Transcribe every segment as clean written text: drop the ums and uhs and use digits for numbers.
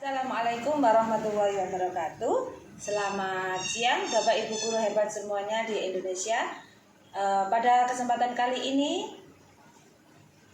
Assalamualaikum warahmatullahi wabarakatuh. Selamat siang Bapak Ibu guru hebat semuanya di Indonesia. Pada kesempatan kali ini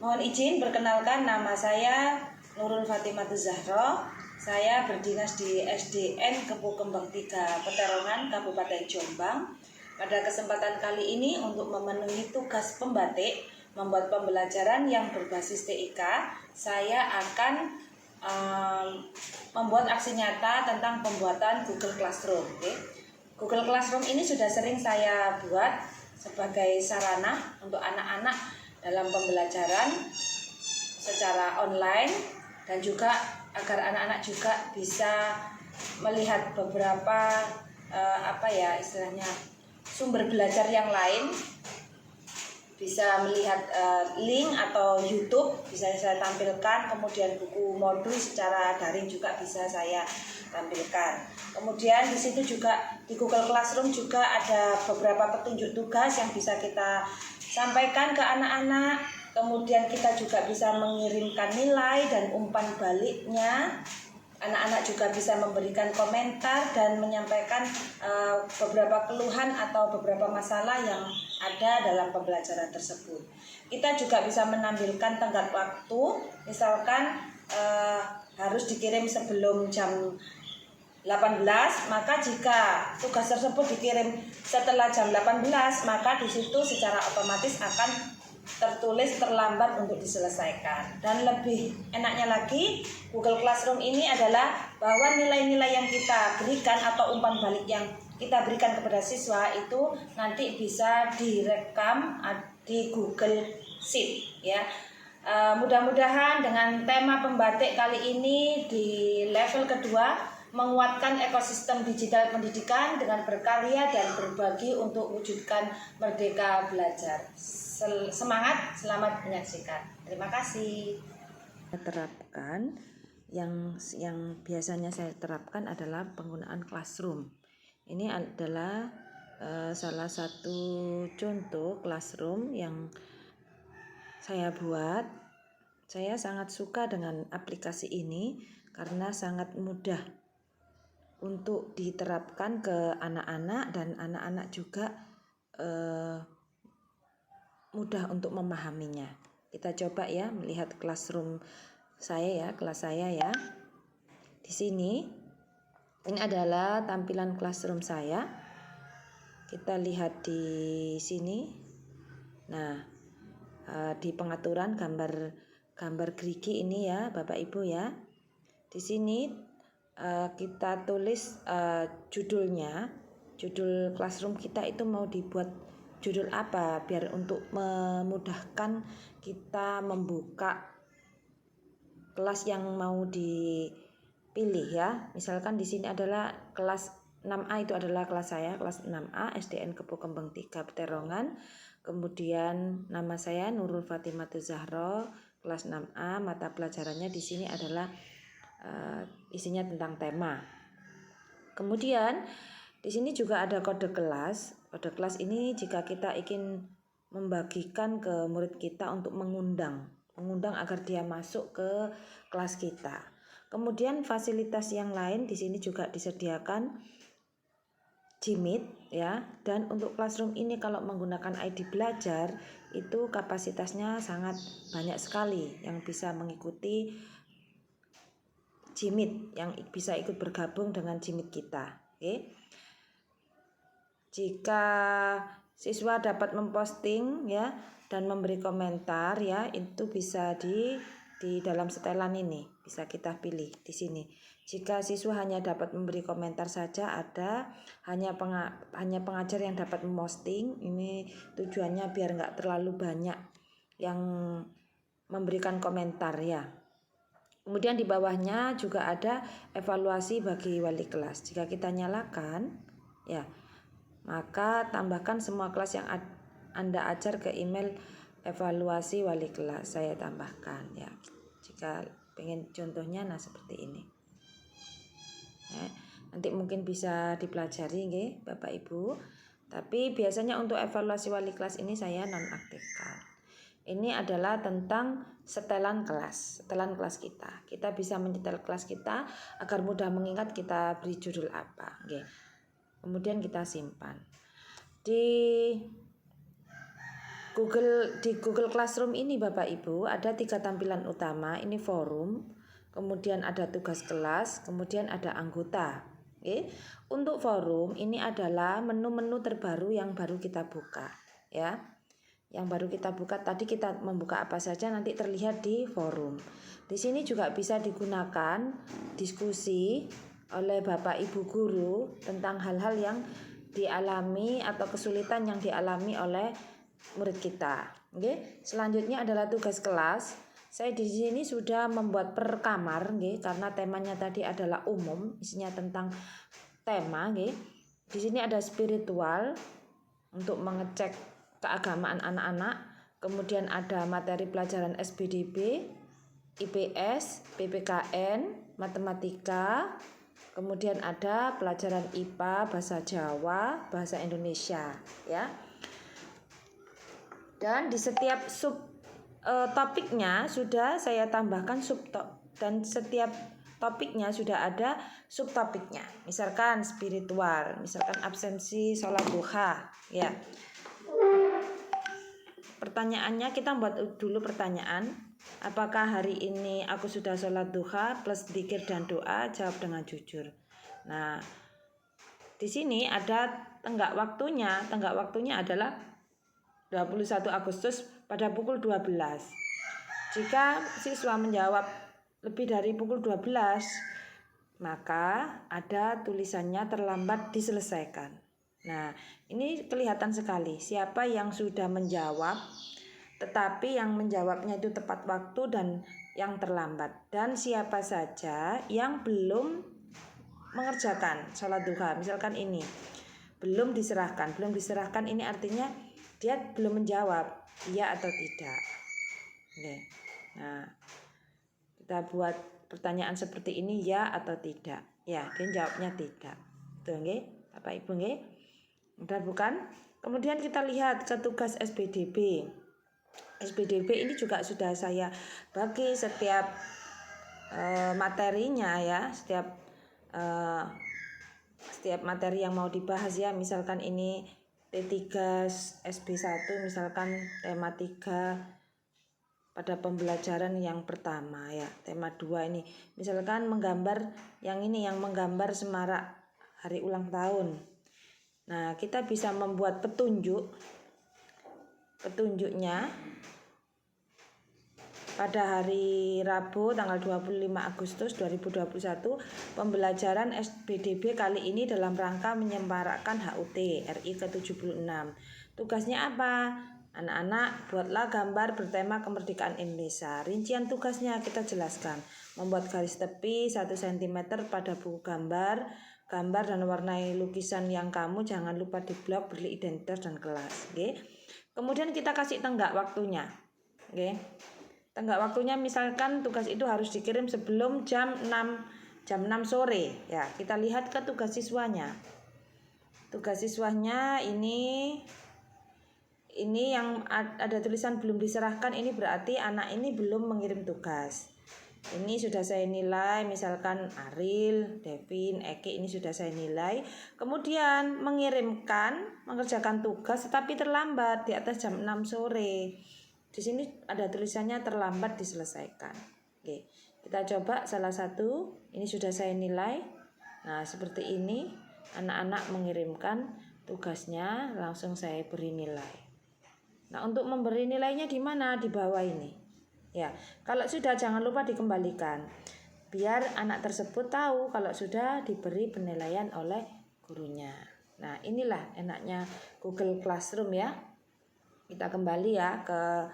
mohon izin perkenalkan, nama saya Nurul Fatimatuh Zahro. Saya berdinas di SDN Kepu Kembang 3 Peterongan, Kabupaten Jombang. Pada kesempatan kali ini untuk memenuhi tugas pembatik membuat pembelajaran yang berbasis TIK, saya akan membuat aksi nyata tentang pembuatan Google Classroom. Google Classroom ini sudah sering saya buat sebagai sarana untuk anak-anak dalam pembelajaran secara online, dan juga agar anak-anak juga bisa melihat beberapa istilahnya sumber belajar yang lain, bisa melihat link atau YouTube bisa saya tampilkan, kemudian buku modul secara daring juga bisa saya tampilkan. Kemudian di situ juga di Google Classroom juga ada beberapa petunjuk tugas yang bisa kita sampaikan ke anak-anak. Kemudian kita juga bisa mengirimkan nilai dan umpan baliknya. Anak-anak juga bisa memberikan komentar dan menyampaikan beberapa keluhan atau beberapa masalah yang ada dalam pembelajaran tersebut. Kita juga bisa menampilkan tenggat waktu, misalkan harus dikirim sebelum jam 18, maka jika tugas tersebut dikirim setelah jam 18, maka di situ secara otomatis akan tertulis terlambat untuk diselesaikan. Dan lebih enaknya lagi, Google Classroom ini adalah bahwa nilai-nilai yang kita berikan atau umpan balik yang kita berikan kepada siswa itu nanti bisa direkam di Google Sheet ya. Mudah-mudahan dengan tema pembatik kali ini di level kedua, menguatkan ekosistem digital pendidikan dengan berkarya dan berbagi untuk wujudkan merdeka belajar. Semangat, selamat menyaksikan. Terima kasih. Terapkan yang biasanya saya terapkan adalah penggunaan Classroom. Ini adalah salah satu contoh Classroom yang saya buat. Saya sangat suka dengan aplikasi ini karena sangat mudah untuk diterapkan ke anak-anak, dan anak-anak juga mudah untuk memahaminya. Kita coba ya melihat Classroom saya ya, kelas saya ya. Di sini ini adalah tampilan Classroom saya. Kita lihat di sini. Nah, di pengaturan gambar gerigi ini ya, Bapak Ibu ya. Di sini kita tulis judulnya, judul Classroom kita itu mau dibuat judul apa, biar untuk memudahkan kita membuka kelas yang mau dipilih ya. Misalkan di sini adalah kelas 6A, itu adalah kelas saya, kelas 6A SDN Kepu Kembang 3 Peterongan. Kemudian nama saya Nurul Fatimatuh Zahro, kelas 6A. Mata pelajarannya di sini adalah isinya tentang tema. Kemudian di sini juga ada kode kelas. Kode kelas ini jika kita ingin membagikan ke murid kita untuk mengundang agar dia masuk ke kelas kita. Kemudian fasilitas yang lain di sini juga disediakan Gmeet ya. Dan untuk Classroom ini kalau menggunakan ID belajar itu kapasitasnya sangat banyak sekali yang bisa mengikuti Gmeet, yang bisa ikut bergabung dengan Gmeet kita. Oke. Jika siswa dapat memposting ya dan memberi komentar ya, itu bisa di dalam setelan ini bisa kita pilih di sini. Jika siswa hanya dapat memberi komentar saja, ada hanya pengajar yang dapat memposting. Ini tujuannya biar nggak terlalu banyak yang memberikan komentar ya. Kemudian di bawahnya juga ada evaluasi bagi wali kelas. Jika kita nyalakan ya, maka tambahkan semua kelas yang Anda ajar ke email evaluasi wali kelas. Saya tambahkan ya. Jika pengen contohnya seperti ini. Ya, nanti mungkin bisa dipelajari nggih Bapak Ibu. Tapi biasanya untuk evaluasi wali kelas ini saya nonaktifkan. Ini adalah tentang setelan kelas kita. Kita bisa menyetel kelas kita agar mudah mengingat kita beri judul apa. Oke. Kemudian kita simpan. Di Google Classroom ini Bapak Ibu ada 3 tampilan utama. Ini forum, kemudian ada tugas kelas, kemudian ada anggota. Oke. Untuk forum ini adalah menu-menu terbaru yang baru kita buka, ya. Yang baru kita buka tadi, kita membuka apa saja nanti terlihat di forum. Di sini juga bisa digunakan diskusi oleh Bapak Ibu guru tentang hal-hal yang dialami atau kesulitan yang dialami oleh murid kita. Oke. Selanjutnya adalah tugas kelas. Saya di sini sudah membuat per kamar, karena temanya tadi adalah umum, isinya tentang tema. Di sini ada spiritual untuk mengecek keagamaan anak-anak, kemudian ada materi pelajaran SPDB, IPS, PPKN, matematika, kemudian ada pelajaran IPA, bahasa Jawa, bahasa Indonesia, ya. Dan di setiap topiknya sudah saya tambahkan dan setiap topiknya sudah ada subtopiknya. Misalkan spiritual, misalkan absensi sholat duha, ya. Pertanyaannya, kita buat dulu pertanyaan. Apakah hari ini aku sudah sholat duha plus dzikir dan doa? Jawab dengan jujur. Nah, di sini ada tenggak waktunya. Tenggak waktunya adalah 21 Agustus pada pukul 12. Jika siswa menjawab lebih dari pukul 12, maka ada tulisannya terlambat diselesaikan. Nah, ini kelihatan sekali siapa yang sudah menjawab, tetapi yang menjawabnya itu tepat waktu dan yang terlambat. Dan siapa saja yang belum mengerjakan sholat duha. Misalkan ini, belum diserahkan. Belum diserahkan ini artinya dia belum menjawab, iya atau tidak. Oke. Nah, kita buat pertanyaan seperti ini, ya atau tidak. Ya, dia jawabnya tidak. Tuh, nggih, Bapak Ibu nggih. Udah bukan? Kemudian kita lihat ke tugas SPDB. SPDB ini juga sudah saya bagi setiap materinya, ya, setiap materi yang mau dibahas, ya. Misalkan ini T3 SB1, misalkan tema 3 pada pembelajaran yang pertama, ya. Tema 2 ini misalkan menggambar yang ini, yang menggambar semarak hari ulang tahun. Nah, kita bisa membuat petunjuknya pada hari Rabu tanggal 25 Agustus 2021. Pembelajaran SPDB kali ini dalam rangka menyemarakkan HUT RI ke-76. Tugasnya apa? Anak-anak, buatlah gambar bertema kemerdekaan Indonesia. Rincian tugasnya kita jelaskan. Membuat garis tepi 1 cm pada buku gambar dan warnai lukisan yang kamu, jangan lupa di blok, beri identitas dan kelas. Okay. Kemudian kita kasih tenggak waktunya. Okay. Tenggak waktunya misalkan tugas itu harus dikirim sebelum jam 6 sore. Ya, kita lihat ke tugas siswanya. Tugas siswanya ini yang ada tulisan belum diserahkan, ini berarti anak ini belum mengirim tugas. Ini sudah saya nilai, misalkan Aril, Devin, Eki, ini sudah saya nilai. Kemudian mengerjakan tugas tetapi terlambat di atas jam 6 sore. Di sini ada tulisannya terlambat diselesaikan. Oke, kita coba salah satu. Ini sudah saya nilai. Nah, seperti ini anak-anak mengirimkan tugasnya, langsung saya beri nilai. Nah, untuk memberi nilainya di mana? Di bawah ini. Ya, kalau sudah jangan lupa dikembalikan. Biar anak tersebut tahu kalau sudah diberi penilaian oleh gurunya. Nah, inilah enaknya Google Classroom, ya. Kita kembali ya ke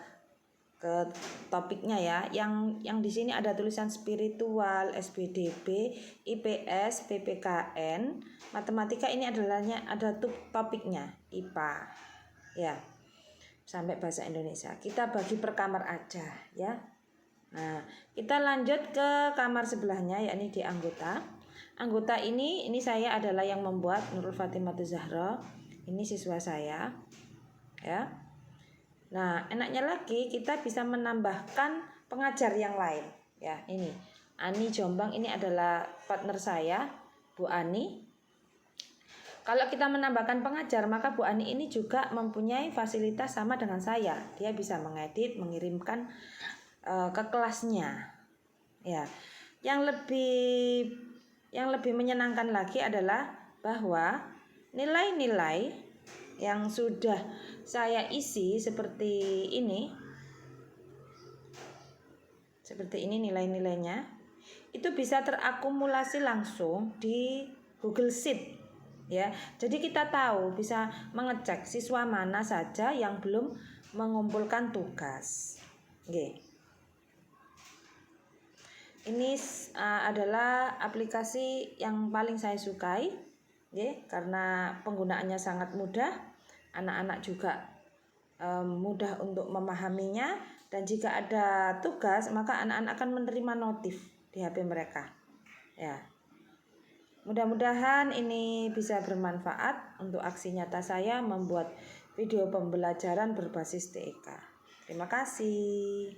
topiknya, ya. Yang di sini ada tulisan spiritual, SPDB, IPS, PPKN, matematika, ini ada topiknya, IPA. Ya. Sampai bahasa Indonesia. Kita bagi per kamar aja, ya. Nah, kita lanjut ke kamar sebelahnya, yakni di anggota. Anggota ini saya adalah yang membuat, Nurul Fatimah Zahra. Ini siswa saya, ya. Nah, enaknya lagi kita bisa menambahkan pengajar yang lain. Ya, ini Ani Jombang, ini adalah partner saya, Bu Ani. Kalau kita menambahkan pengajar, maka Bu Ani ini juga mempunyai fasilitas sama dengan saya. Dia bisa mengedit, mengirimkan ke kelasnya. Ya. Yang lebih menyenangkan lagi adalah bahwa nilai-nilai yang sudah saya isi seperti ini nilai-nilainya itu bisa terakumulasi langsung di Google Sheet ya. Jadi kita tahu, bisa mengecek siswa mana saja yang belum mengumpulkan tugas. Oke. Ini adalah aplikasi yang paling saya sukai, karena penggunaannya sangat mudah, anak-anak juga mudah untuk memahaminya, dan jika ada tugas maka anak-anak akan menerima notif di HP mereka. Ya, mudah-mudahan ini bisa bermanfaat untuk aksi nyata saya membuat video pembelajaran berbasis TEK. Terima kasih.